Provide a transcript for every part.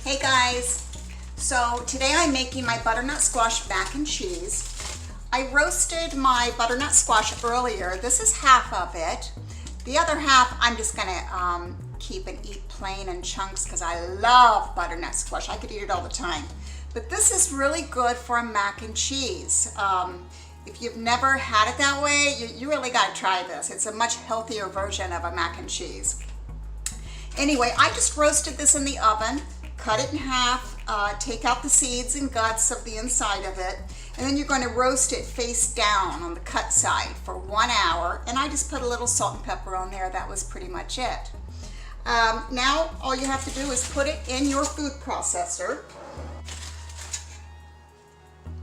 Hey guys, so today I'm making my butternut squash mac and cheese. I roasted my butternut squash earlier. This is half of it. The other half I'm just gonna keep and eat plain in chunks because I love butternut squash. I could eat it all the time. But this is really good for a mac and cheese. If you've never had it that way, you really gotta try this. It's a much healthier version of a mac and cheese. Anyway, I just roasted this in the oven. Cut it in half, take out the seeds and guts of the inside of it, and then you're going to roast it face down on the cut side for 1 hour, and I just put a little salt and pepper on there. That was pretty much it. Now all you have to do is put it in your food processor.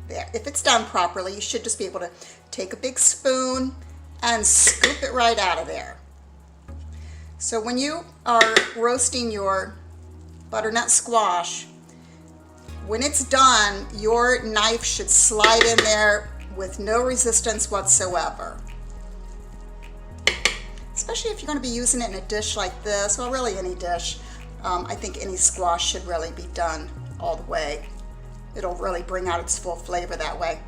There. If it's done properly, you should just be able to take a big spoon and scoop it right out of there. So when you are roasting your butternut squash, when it's done, your knife should slide in there with no resistance whatsoever. Especially if you're going to be using it in a dish like this, well, really any dish. I think any squash should really be done all the way. It'll really bring out its full flavor that way.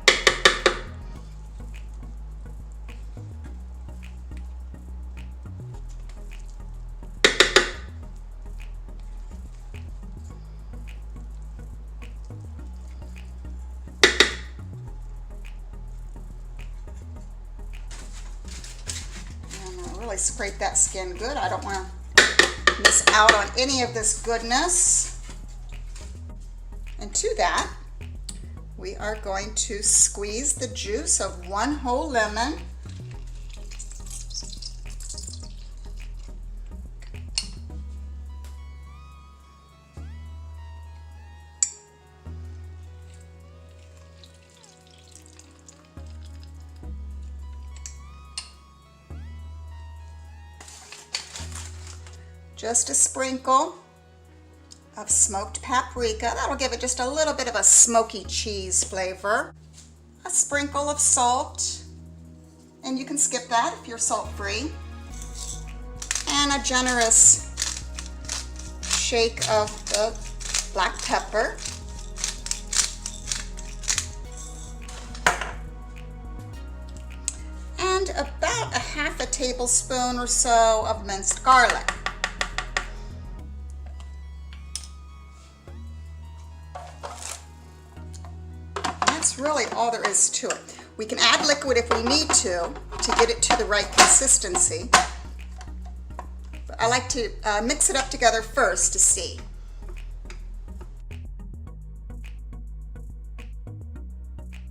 Really scrape that skin good. I don't want to miss out on any of this goodness. And to that, we are going to squeeze the juice of 1 whole lemon. Just a sprinkle of smoked paprika. That'll give it just a little bit of a smoky cheese flavor. A sprinkle of salt, and you can skip that if you're salt-free. And a generous shake of the black pepper. And about a half a tablespoon or so of minced garlic. That's really all there is to it. We can add liquid if we need to get it to the right consistency. But I like to mix it up together first to see.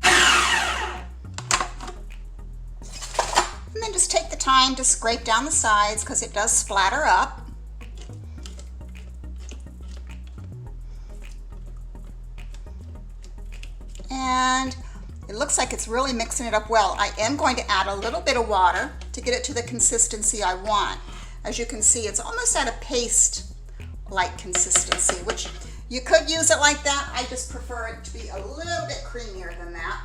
And then just take the time to scrape down the sides because it does splatter up. And it looks like it's really mixing it up well. I am going to add a little bit of water to get it to the consistency I want. As you can see, it's almost at a paste-like consistency, which you could use it like that. I just prefer it to be a little bit creamier than that.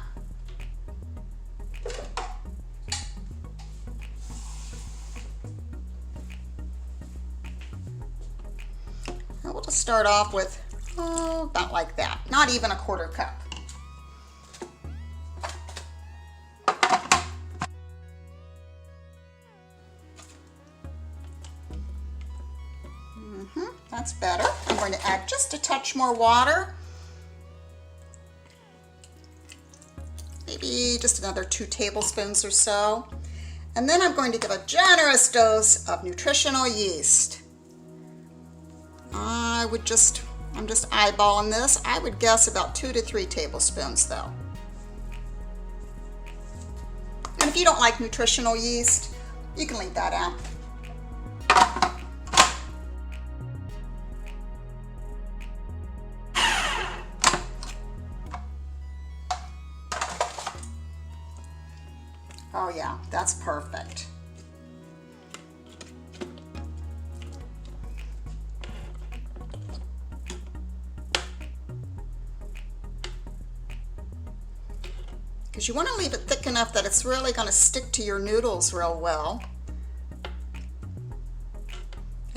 And we'll just start off with about like that, not even a 1/4 cup. That's better. I'm going to add just a touch more water. Maybe just another 2 tablespoons or so. And then I'm going to give a generous dose of nutritional yeast. I'm just eyeballing this. I would guess about 2 to 3 tablespoons though. And if you don't like nutritional yeast, you can leave that out. Oh yeah, that's perfect. Because you want to leave it thick enough that it's really going to stick to your noodles real well.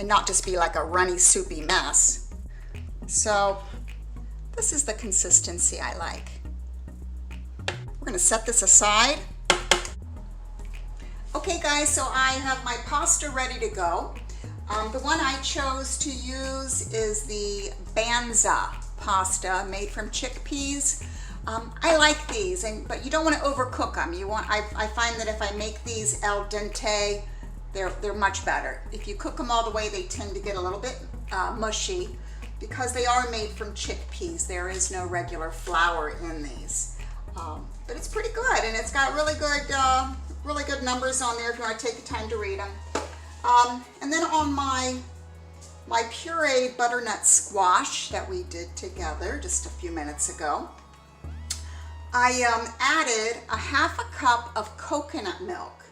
and not just be like a runny, soupy mess. So this is the consistency I like. We're gonna set this aside. Okay guys, so I have my pasta ready to go. The one I chose to use is the Banza pasta made from chickpeas. I like these, but you don't want to overcook them. I find that if I make these al dente, they're much better. If you cook them all the way, they tend to get a little bit mushy because they are made from chickpeas. There is no regular flour in these, but it's pretty good, and it's got really good numbers on there if you want to take the time to read them. And then on my pureed butternut squash that we did together just a few minutes ago, I added a half a cup of coconut milk.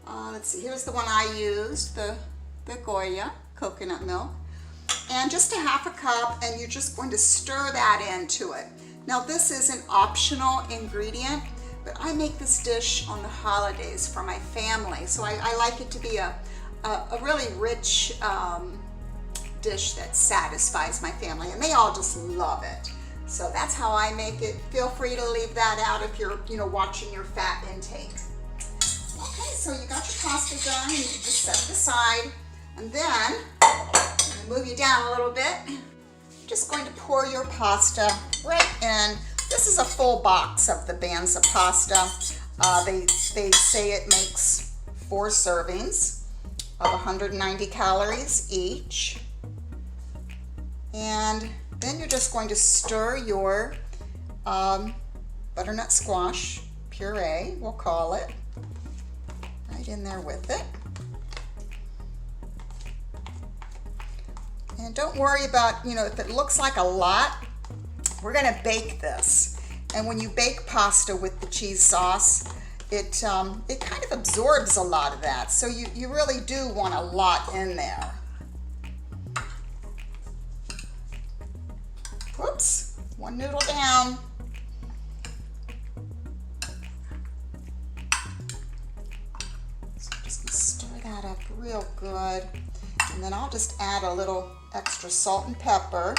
Let's see, here's the one I used, the Goya coconut milk. And just a half a cup, and you're just going to stir that into it. Now this is an optional ingredient, but I make this dish on the holidays for my family. So I like it to be a really rich dish that satisfies my family, and they all just love it. So that's how I make it. Feel free to leave that out if you're watching your fat intake. Okay, so you got your pasta done, and you just set it aside. And then, I'm gonna move you down a little bit. You're just going to pour your pasta right in. This is a full box of the Banza pasta. They say it makes 4 servings of 190 calories each. And then you're just going to stir your butternut squash puree, we'll call it, right in there with it. And don't worry about, if it looks like a lot, we're gonna bake this. And when you bake pasta with the cheese sauce, it kind of absorbs a lot of that. So you really do want a lot in there. Whoops, one noodle down. So I'm just gonna stir that up real good. And then I'll just add a little extra salt and pepper.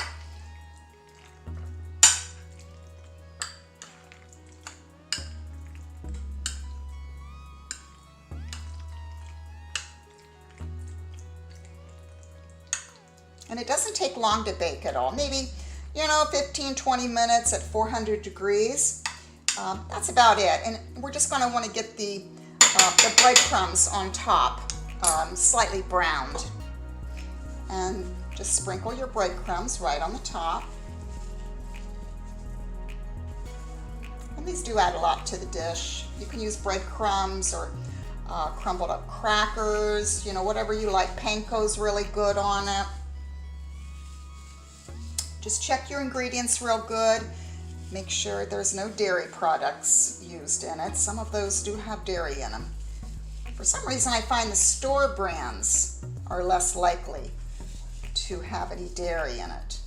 And it doesn't take long to bake at all. Maybe, 15-20 minutes at 400 degrees. That's about it. And we're just going to want to get the breadcrumbs on top slightly browned. And just sprinkle your breadcrumbs right on the top. And these do add a lot to the dish. You can use breadcrumbs or crumbled up crackers, whatever you like. Panko's really good on it. Just check your ingredients real good. Make sure there's no dairy products used in it. Some of those do have dairy in them. For some reason, I find the store brands are less likely to have any dairy in it.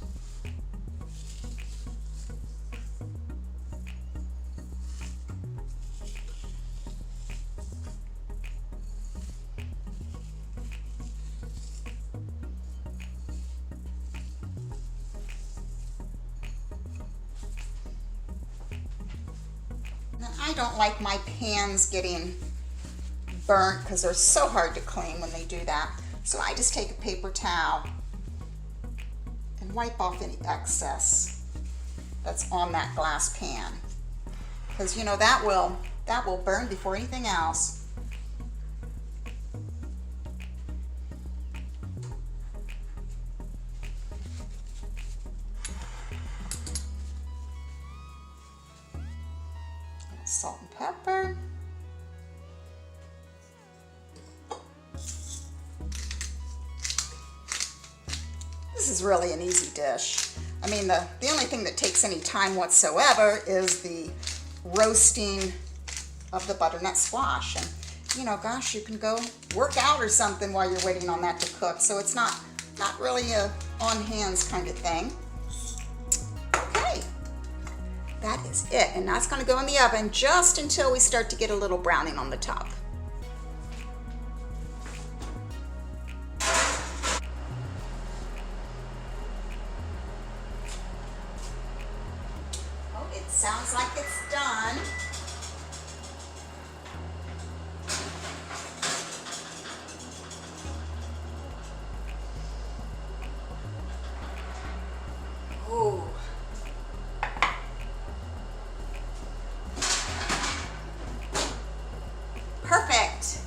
I don't like my pans getting burnt because they're so hard to clean when they do that. So I just take a paper towel and wipe off any excess that's on that glass pan. Because that will burn before anything else. Salt and pepper. This is really an easy dish. I mean, the only thing that takes any time whatsoever is the roasting of the butternut squash. And gosh, you can go work out or something while you're waiting on that to cook. So it's not really a on hands kind of thing. Okay. That is it, and that's going to go in the oven just until we start to get a little browning on the top. Sounds like it's done. Ooh. Perfect.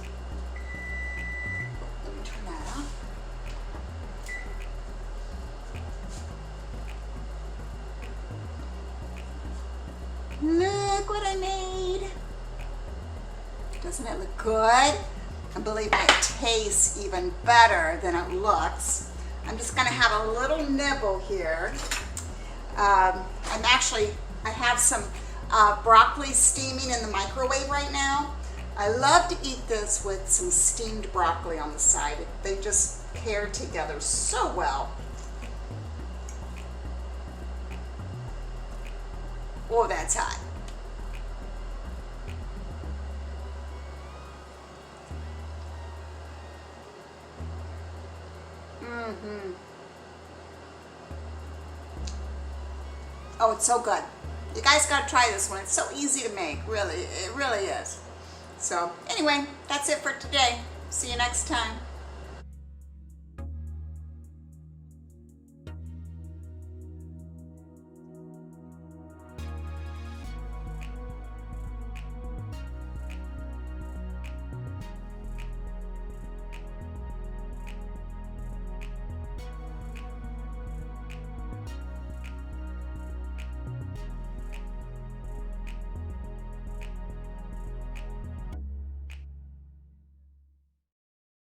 Let me turn that off. Look what I made. Doesn't it look good? And believe me, it tastes even better than it looks. I'm just gonna have a little nibble here. I have some broccoli steaming in the microwave right now. I love to eat this with some steamed broccoli on the side. They just pair together so well. Oh, that's hot. Oh, it's so good. You guys gotta try this one. It's so easy to make, really. It really is. So anyway, that's it for today. See you next time.